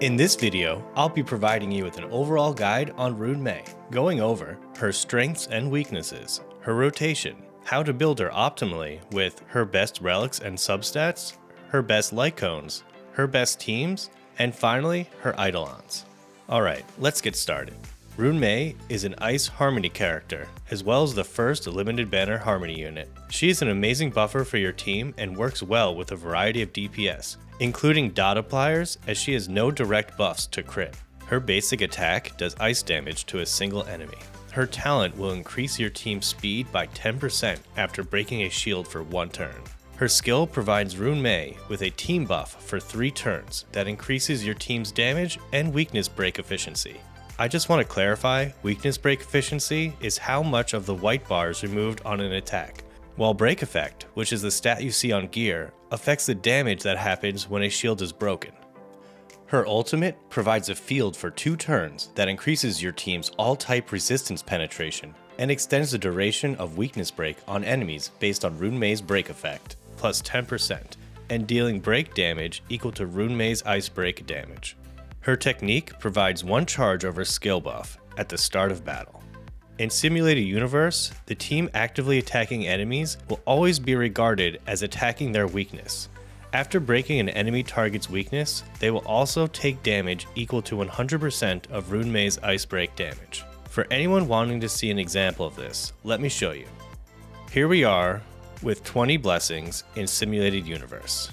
In this video, I'll be providing you with an overall guide on Ruan Mei, going over her strengths and weaknesses, her rotation, how to build her optimally with her best relics and substats, her best light cones, her best teams, and finally, her Eidolons. Alright, let's get started. Ruan Mei is an Ice Harmony character, as well as the first limited banner Harmony unit. She is an amazing buffer for your team and works well with a variety of DPS, including dot appliers, as she has no direct buffs to crit. Her basic attack does ice damage to a single enemy. Her talent will increase your team's speed by 10% after breaking a shield for one turn. Her skill provides Ruan Mei with a team buff for 3 turns that increases your team's damage and weakness break efficiency. I just want to clarify, weakness break efficiency is how much of the white bar is removed on an attack, while break effect, which is the stat you see on gear, affects the damage that happens when a shield is broken. Her ultimate provides a field for 2 turns that increases your team's all-type resistance penetration and extends the duration of weakness break on enemies based on Ruan Mei's break effect, plus 10%, and dealing break damage equal to Ruan Mei's ice break damage. Her technique provides 1 charge over skill buff at the start of battle. In Simulated Universe, the team actively attacking enemies will always be regarded as attacking their weakness. After breaking an enemy target's weakness, they will also take damage equal to 100% of Ruan Mei's ice break damage. For anyone wanting to see an example of this, let me show you. Here we are with 20 blessings in Simulated Universe.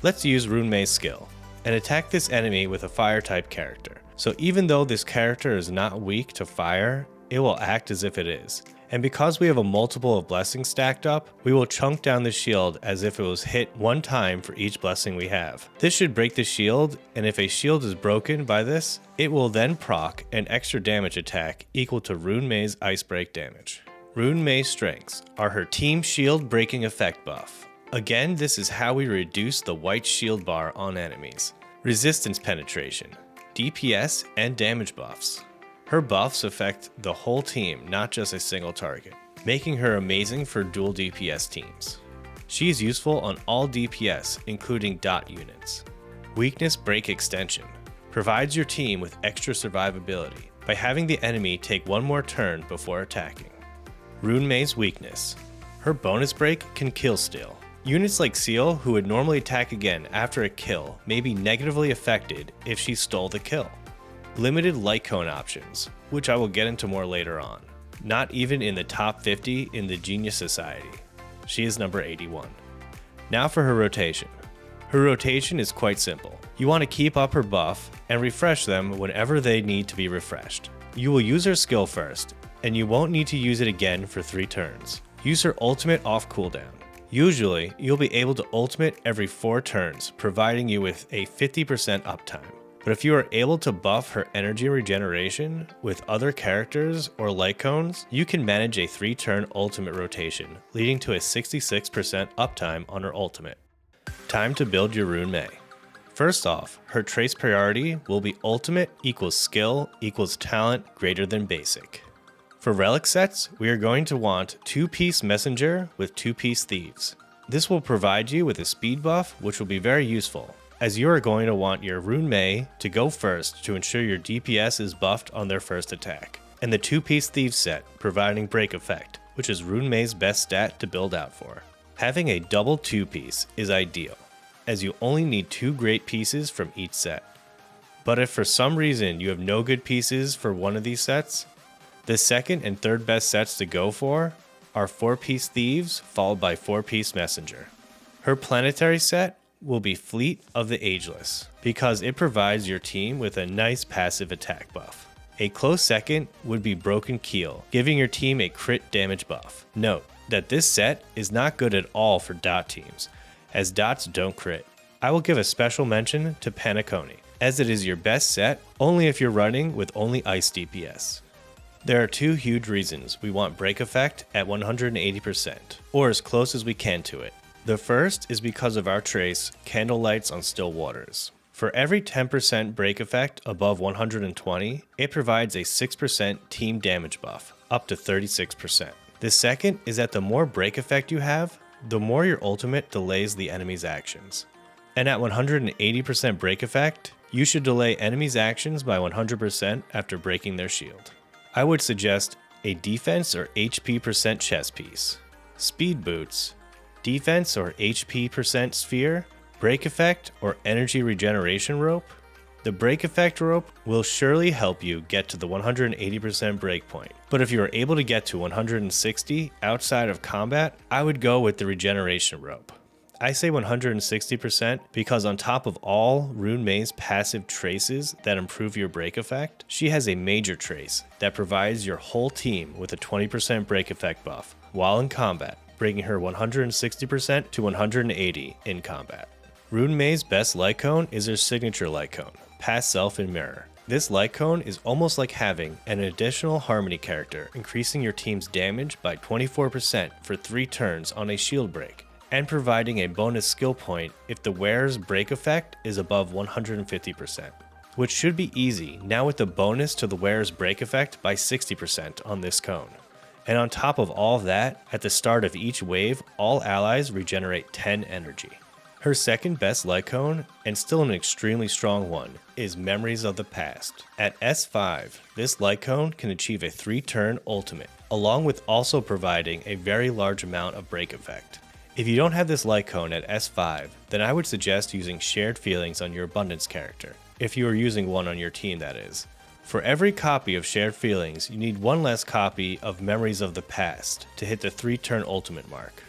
Let's use Ruan Mei's skill and attack this enemy with a fire type character. So even though this character is not weak to fire, it will act as if it is. And because we have a multiple of blessings stacked up, we will chunk down the shield as if it was hit 1 time for each blessing we have. This should break the shield, and if a shield is broken by this, it will then proc an extra damage attack equal to Ruan Mei's ice break damage. Ruan Mei's strengths are her team shield breaking effect buff. Again, this is how we reduce the white shield bar on enemies. Resistance penetration, DPS, and damage buffs. Her buffs affect the whole team, not just a single target, making her amazing for dual DPS teams. She is useful on all DPS, including dot units. Weakness break extension provides your team with extra survivability by having the enemy take 1 more turn before attacking. Ruan Mei's weakness. Her bonus break can kill steal. Units like Seal, who would normally attack again after a kill, may be negatively affected if she stole the kill. Limited light cone options, which I will get into more later on. Not even in the top 50 in the Genius Society. She is number 81. Now for her rotation. Her rotation is quite simple. You want to keep up her buff and refresh them whenever they need to be refreshed. You will use her skill first, and you won't need to use it again for 3 turns. Use her ultimate off cooldown. Usually, you'll be able to ultimate every 4 turns, providing you with a 50% uptime. But if you are able to buff her energy regeneration with other characters or light cones, you can manage a 3-turn ultimate rotation, leading to a 66% uptime on her ultimate. Time to build your Ruan Mei. First off, her trace priority will be ultimate equals skill equals talent greater than basic. For relic sets, we are going to want 2-piece messenger with 2-piece thieves. This will provide you with a speed buff, which will be very useful, as you are going to want your Ruan Mei to go first to ensure your DPS is buffed on their first attack, and the 2-piece thieves set providing break effect, which is Ruan Mei's best stat to build out for. Having a double 2-piece is ideal, as you only need 2 great pieces from each set. But if for some reason you have no good pieces for one of these sets, the second and third best sets to go for are 4-piece thieves followed by 4-piece messenger. Her planetary set will be Fleet of the Ageless because it provides your team with a nice passive attack buff. A close second would be Broken Keel, giving your team a crit damage buff. Note that this set is not good at all for dot teams, as dots don't crit. I will give a special mention to Panaconi, as it is your best set only if you're running with only ice DPS. There are 2 huge reasons we want break effect at 180%, or as close as we can to it. The first is because of our trace, Candle Lights on Still Waters. For every 10% break effect above 120, it provides a 6% team damage buff, up to 36%. The second is that the more break effect you have, the more your ultimate delays the enemy's actions. And at 180% break effect, You should delay enemies' actions by 100% after breaking their shield. I would suggest a defense or HP percent chest piece, speed boots, defense or HP percent sphere, break effect or energy regeneration rope. The break effect rope will surely help you get to the 180% breakpoint, but if you are able to get to 160 outside of combat, I would go with the regeneration rope. I say 160% because on top of all Ruan Mei's passive traces that improve your break effect, she has a major trace that provides your whole team with a 20% break effect buff while in combat, bringing her 160% to 180 in combat. Ruan Mei's best light cone is her signature light cone, Past Self and Mirror. This light cone is almost like having an additional harmony character, increasing your team's damage by 24% for 3 turns on a shield break, and providing a bonus skill point if the wearer's break effect is above 150%, which should be easy now with the bonus to the wearer's break effect by 60% on this cone. And on top of all of that, at the start of each wave, all allies regenerate 10 energy. Her second best light cone, and still an extremely strong one, is Memories of the Past. At S5, this light cone can achieve a 3-turn ultimate, along with also providing a very large amount of break effect. If you don't have this light cone at S5, then I would suggest using Shared Feelings on your Abundance character, if you are using one on your team that is. For every copy of Shared Feelings, you need one less copy of Memories of the Past to hit the 3-turn ultimate mark.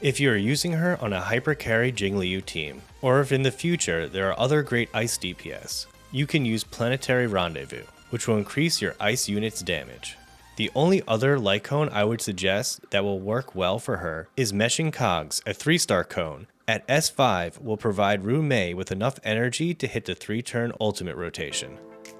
If you are using her on a hyper carry Jingliu team, or if in the future there are other great ice DPS, you can use Planetary Rendezvous, which will increase your ice unit's damage. The only other light cone I would suggest that will work well for her is Meshing Cogs, a 3-star cone. At S5 will provide Ruan Mei with enough energy to hit the 3-turn ultimate rotation.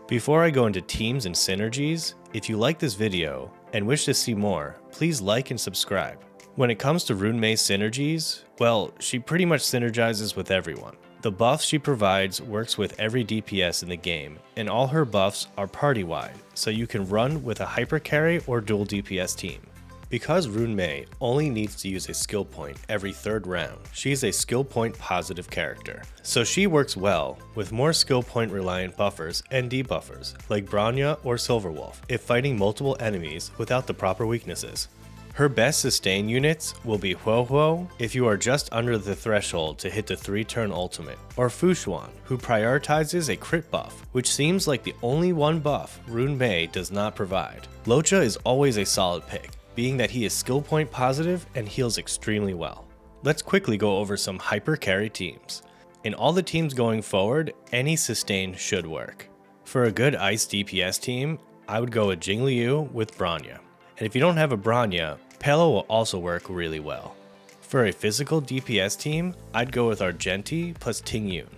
Before I go into teams and synergies, if you like this video and wish to see more, please like and subscribe. When it comes to Ruan Mei's synergies, well, she pretty much synergizes with everyone. The buffs she provides works with every DPS in the game, and all her buffs are party-wide, so you can run with a hyper carry or dual DPS team. Because Ruan Mei only needs to use a skill point every 3rd round, she is a skill point positive character. So she works well with more skill point reliant buffers and debuffers, like Bronya or Silverwolf, if fighting multiple enemies without the proper weaknesses. Her best sustain units will be Huohuo if you are just under the threshold to hit the 3-turn ultimate, or Fushuan, who prioritizes a crit buff, which seems like the only one buff Ruan Mei does not provide. Locha is always a solid pick, being that he is skill point positive and heals extremely well. Let's quickly go over some hyper carry teams. In all the teams going forward, any sustain should work. For a good ice DPS team, I would go with Jingliu with Bronya. And if you don't have a Bronya, Pela will also work really well. For a physical DPS team, I'd go with Argenti plus Tingyun.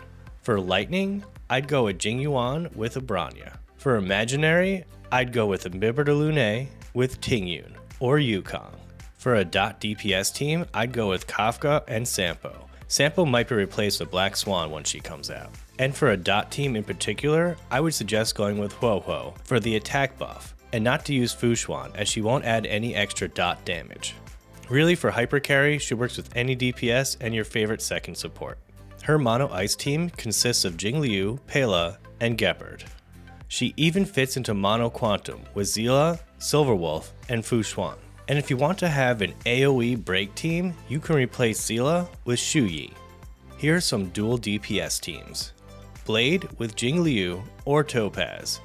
For lightning, I'd go with Jingyuan with a Bronya. For imaginary, I'd go with Eidolon with Tingyun or Yukong. For a dot DPS team, I'd go with Kafka and Sampo. Sampo might be replaced with Black Swan when she comes out. And for a dot team in particular, I would suggest going with Huohuo for the attack buff, and not to use Fushuan as she won't add any extra dot damage. Really, for hyper carry, she works with any DPS and your favorite second support. Her mono ice team consists of Jingliu, Pela, and Gepard. She even fits into mono quantum with Zila, Silverwolf, and Fushuan. And if you want to have an AoE break team, you can replace Zila with Shuyi. Here are some dual DPS teams. Blade with Jingliu or Topaz.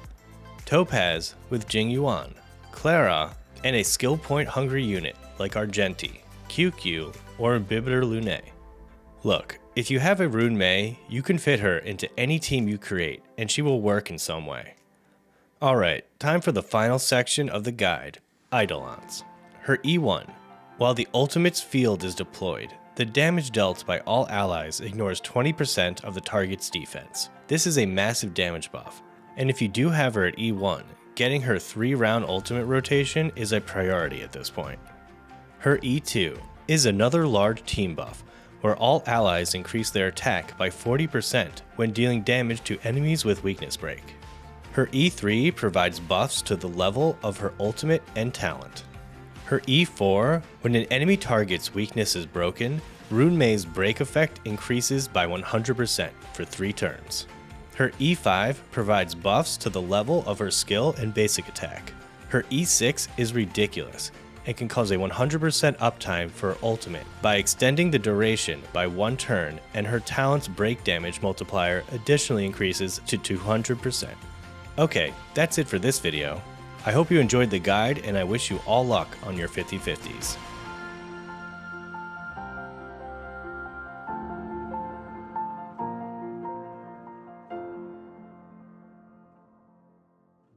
Topaz with Jingyuan, Clara, and a skill point hungry unit like Argenti, QQ, or Eidolon. Look, if you have a Ruan Mei, you can fit her into any team you create, and she will work in some way. Alright, time for the final section of the guide, Eidolons. Her E1. While the ultimate's field is deployed, the damage dealt by all allies ignores 20% of the target's defense. This is a massive damage buff. And if you do have her at E1, getting her 3-round ultimate rotation is a priority at this point. Her E2 is another large team buff, where all allies increase their attack by 40% when dealing damage to enemies with weakness break. Her E3 provides buffs to the level of her ultimate and talent. Her E4, when an enemy target's weakness is broken, Ruan Mei's break effect increases by 100% for 3 turns. Her E5 provides buffs to the level of her skill and basic attack. Her E6 is ridiculous and can cause a 100% uptime for her ultimate by extending the duration by 1 turn, and her talent's break damage multiplier additionally increases to 200%. Okay, that's it for this video. I hope you enjoyed the guide and I wish you all luck on your 50/50s.